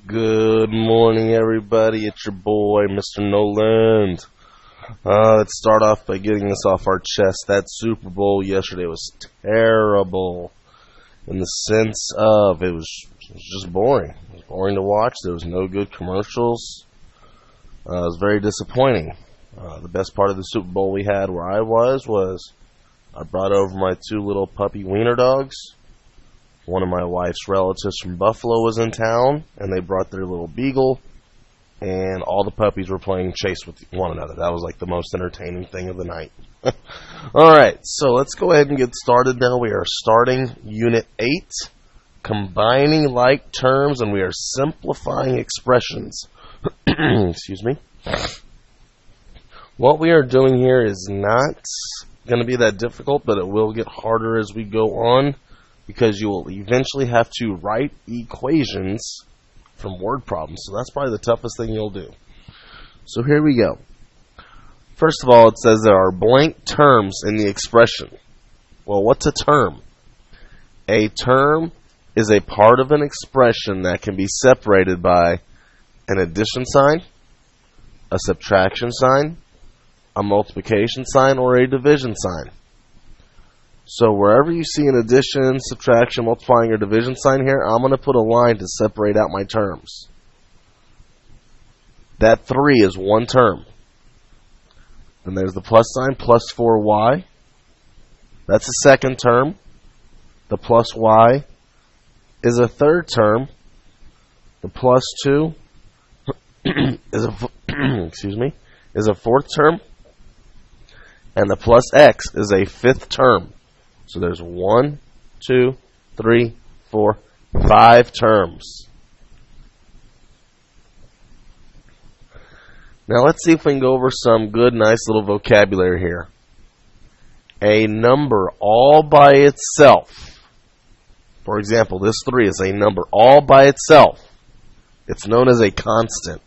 Good morning, everybody. It's your boy, Mr. Noland. Let's start off by getting this off our chest. That Super Bowl yesterday was terrible in the sense of it was just boring. It was boring to watch. There was no good commercials. It was very disappointing. The best part of the Super Bowl we had where I was I brought over my two little puppy wiener dogs. One of my wife's relatives from Buffalo was in town, and they brought their little beagle, and all the puppies were playing chase with one another. That was like the most entertaining thing of the night. Alright, so let's go ahead and get started now. We are starting Unit 8, combining like terms, and we are simplifying expressions. Excuse me. What we are doing here is not going to be that difficult, but it will get harder as we go on, because you will eventually have to write equations from word problems. So that's probably the toughest thing you'll do. So here we go. First of all, it says there are blank terms in the expression. Well, what's a term? A term is a part of an expression that can be separated by an addition sign, a subtraction sign, a multiplication sign, or a division sign. So wherever you see an addition, subtraction, multiplying, or division sign here, I'm going to put a line to separate out my terms. That 3 is one term. Then there's the plus sign, plus 4y. That's a second term. The plus y is a third term. The plus 2 is a fourth term. And the plus x is a fifth term. So there's 1, 2, 3, 4, 5 terms. Now let's see if we can go over some good, nice little vocabulary here. A number all by itself. For example, this 3 is a number all by itself. It's known as a constant.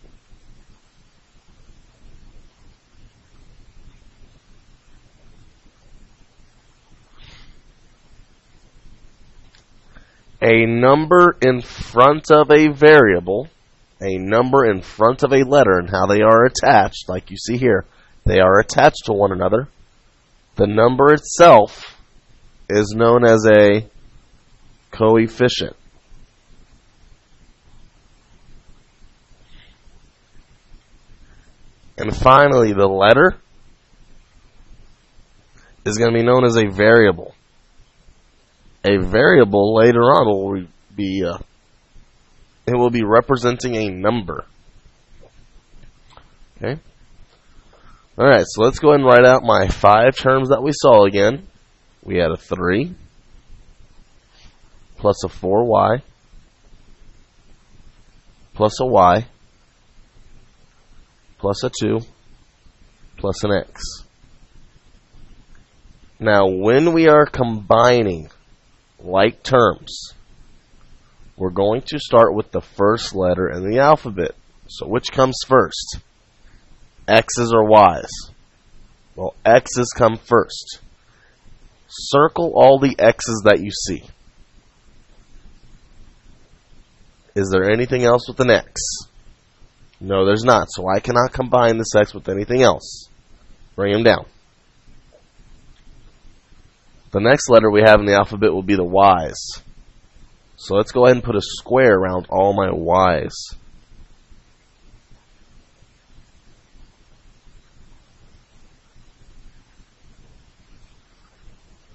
A number in front of a variable, a number in front of a letter, and how they are attached, like you see here, they are attached to one another. The number itself is known as a coefficient. And finally, the letter is going to be known as a variable. A variable later on will be representing a number. Okay. All right. So let's go ahead and write out my 5 terms that we saw again. We had a 3 plus a 4y plus a y plus a 2 plus an x. Now, when we are combining like terms, we're going to start with the first letter in the alphabet. So which comes first? X's or Y's? Well, X's come first. Circle all the X's that you see. Is there anything else with an X? No, there's not. So I cannot combine this X with anything else. Bring them down. The next letter we have in the alphabet will be the Y's. So let's go ahead and put a square around all my Y's.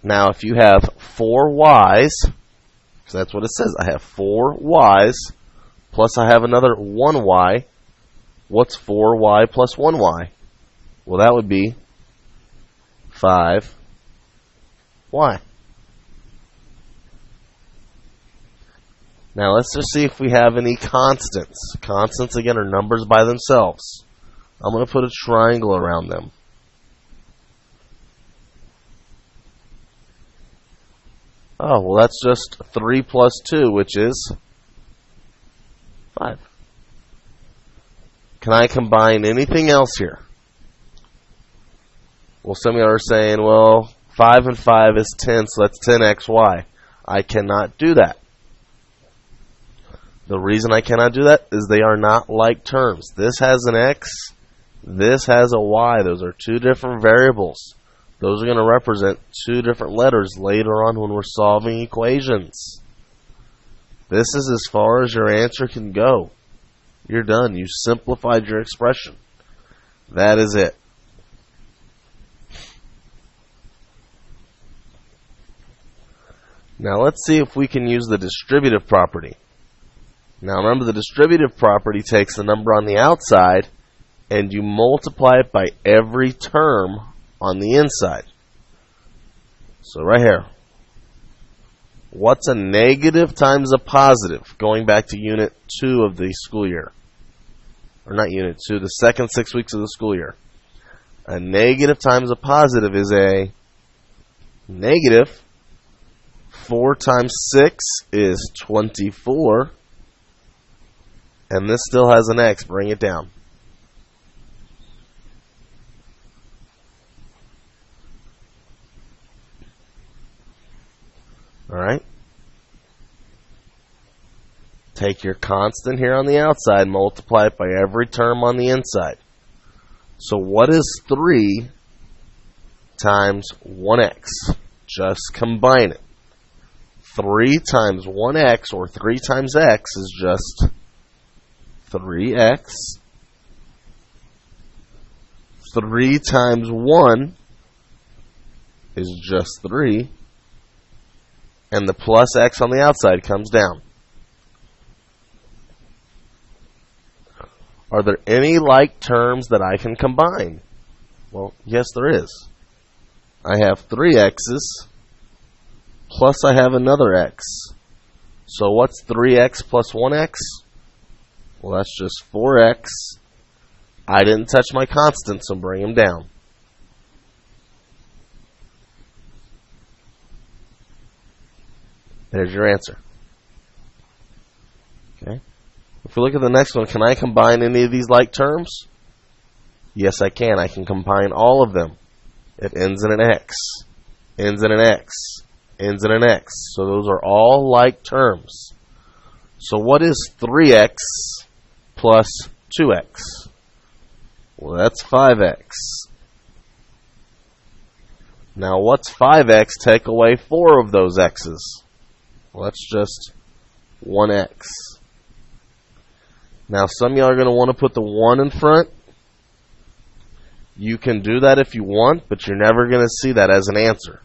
Now if you have 4 Y's, so that's what it says, I have 4 Y's, plus I have another 1 Y. What's 4 Y plus 1 Y? Well, that would be 5 Y. Now let's just see if we have any constants. Constants, again, are numbers by themselves. I'm going to put a triangle around them. Oh, well, that's just 3 plus 2, which is 5. Can I combine anything else here? Well, some of you are saying, well, 5 and 5 is 10, so that's 10xy. I cannot do that. The reason I cannot do that is they are not like terms. This has an x, this has a y. Those are two different variables. Those are going to represent two different letters later on when we're solving equations. This is as far as your answer can go. You're done. You simplified your expression. That is it. Now let's see if we can use the distributive property. Now remember, the distributive property takes the number on the outside and you multiply it by every term on the inside. So right here, what's a negative times a positive? Going back to Unit 2 of the school year. Or not Unit 2, the second 6 weeks of the school year. A negative times a positive is a negative. 4 times 6 is 24. And this still has an x. Bring it down. Alright? Take your constant here on the outside, multiply it by every term on the inside. So what is 3 times 1x? Just combine it. 3 times 1x, or 3 times x, is just 3x. 3 times 1 is just 3. And the plus x on the outside comes down. Are there any like terms that I can combine? Well, yes, there is. I have 3 x's, plus I have another x. So what's 3x plus 1x? Well, that's just 4x. I didn't touch my constants, so bring them down. There's your answer. Okay. If we look at the next one, can I combine any of these like terms? Yes, I can. I can combine all of them. It ends in an x, ends in an x, ends in an x. So those are all like terms. So what is 3x plus 2x? Well, that's 5x. Now what's 5x take away 4 of those x's? Well, that's just 1x. Now, some of y'all are going to want to put the 1 in front. You can do that if you want, but you're never going to see that as an answer.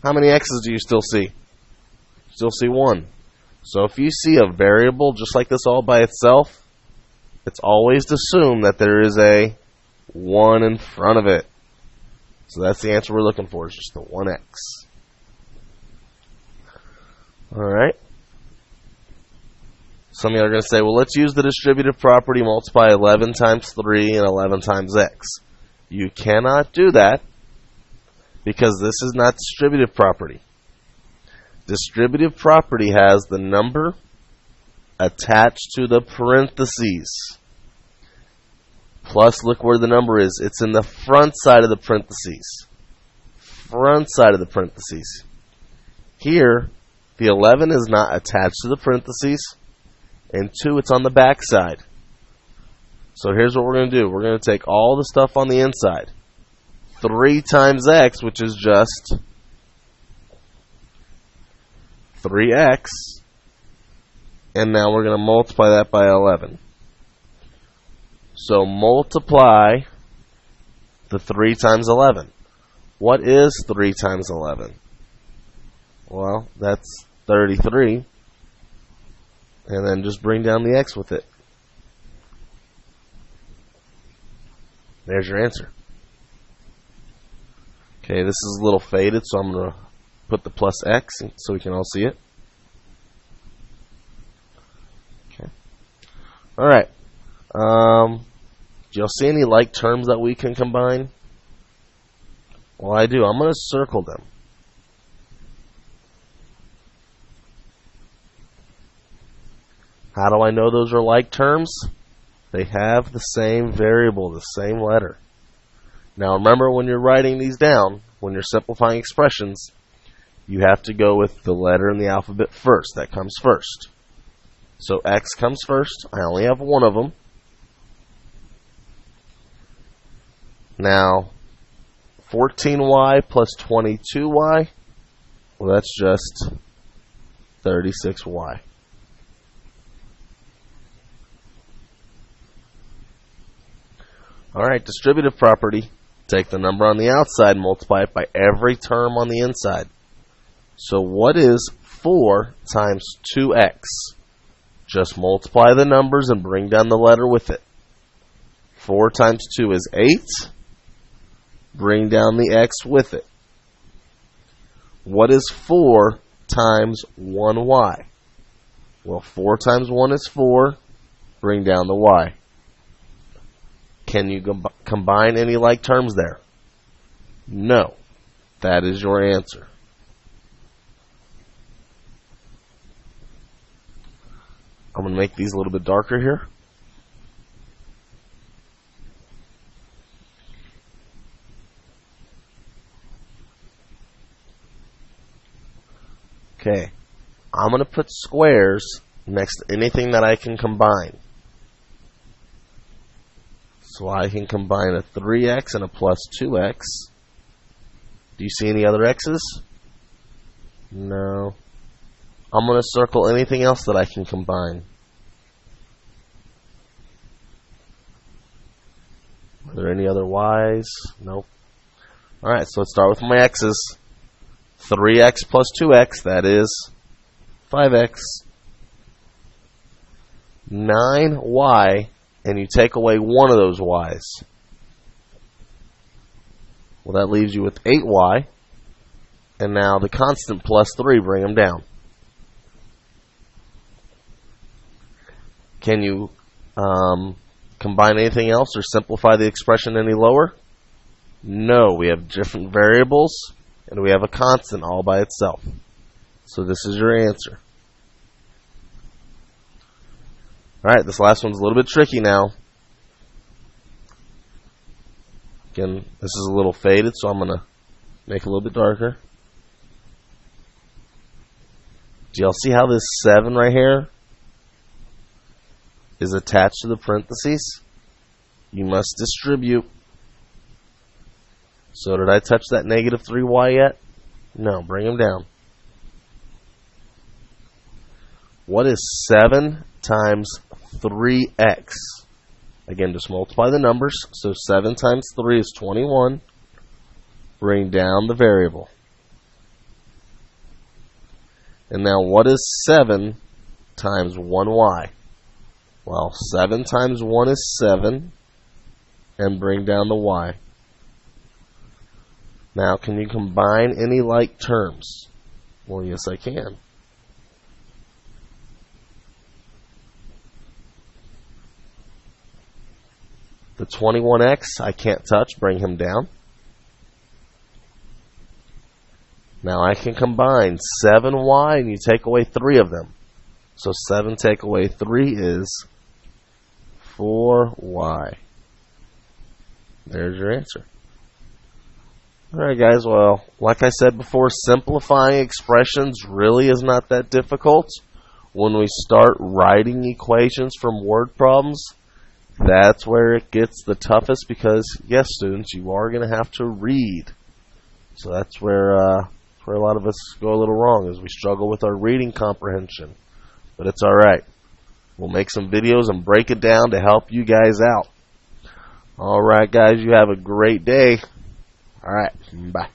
How many x's do you still see? Still see 1. So if you see a variable just like this all by itself, it's always to assume that there is a 1 in front of it. So that's the answer we're looking for, is just the 1x. Alright. Some of you are going to say, well, let's use the distributive property, multiply 11 times 3 and 11 times x. You cannot do that because this is not distributive property. Distributive property has the number attached to the parentheses. Plus, look where the number is. It's in the front side of the parentheses. Front side of the parentheses. Here, the 11 is not attached to the parentheses, and 2, it's on the back side. So here's what we're going to do. We're going to take all the stuff on the inside. 3 times x, which is just 3x, and now we're going to multiply that by 11. So multiply the 3 times 11. What is 3 times 11? Well, that's 33. And then just bring down the x with it. There's your answer. Okay, this is a little faded, so I'm going to put the plus x so we can all see it. Okay. Alright. Do y'all see any like terms that we can combine? Well, I do. I'm going to circle them. How do I know those are like terms? They have the same variable, the same letter. Now remember, when you're writing these down, when you're simplifying expressions, you have to go with the letter in the alphabet first. That comes first. So X comes first. I only have one of them. Now, 14y plus 22y, well, that's just 36y. All right, distributive property. Take the number on the outside, multiply it by every term on the inside. So what is 4 times 2x? Just multiply the numbers and bring down the letter with it. 4 times 2 is 8. Bring down the x with it. What is 4 times 1y? Well, 4 times 1 is 4. Bring down the y. Can you combine any like terms there? No. That is your answer. I'm going to make these a little bit darker here. Okay. I'm going to put squares next to anything that I can combine. So I can combine a 3x and a plus 2x. Do you see any other x's? No. I'm going to circle anything else that I can combine. Are there any other y's? Nope. Alright, so let's start with my x's. 3x plus 2x, that is 5x. 9y, and you take away one of those y's. Well, that leaves you with 8y. And now the constant plus 3, bring them down. Can you combine anything else or simplify the expression any lower? No, we have different variables and we have a constant all by itself. So this is your answer. Alright, this last one's a little bit tricky now. Again, this is a little faded, so I'm going to make it a little bit darker. Do y'all see how this 7 right here is attached to the parentheses? You must distribute. So did I touch that negative 3y yet? No, bring them down. What is 7 times 3x? Again, just multiply the numbers. So 7 times 3 is 21. Bring down the variable. And now what is 7 times 1y? Well, 7 times 1 is 7. And bring down the y. Now, can you combine any like terms? Well, yes, I can. The 21x, I can't touch. Bring him down. Now, I can combine 7y, and you take away 3 of them. So 7 take away 3 is 4y. There's your answer. Alright guys, well, like I said before, simplifying expressions really is not that difficult. When we start writing equations from word problems, that's where it gets the toughest because, yes, students, you are going to have to read. So that's where a lot of us go a little wrong, is we struggle with our reading comprehension. But it's alright. We'll make some videos and break it down to help you guys out. Alright guys, you have a great day. Alright, bye.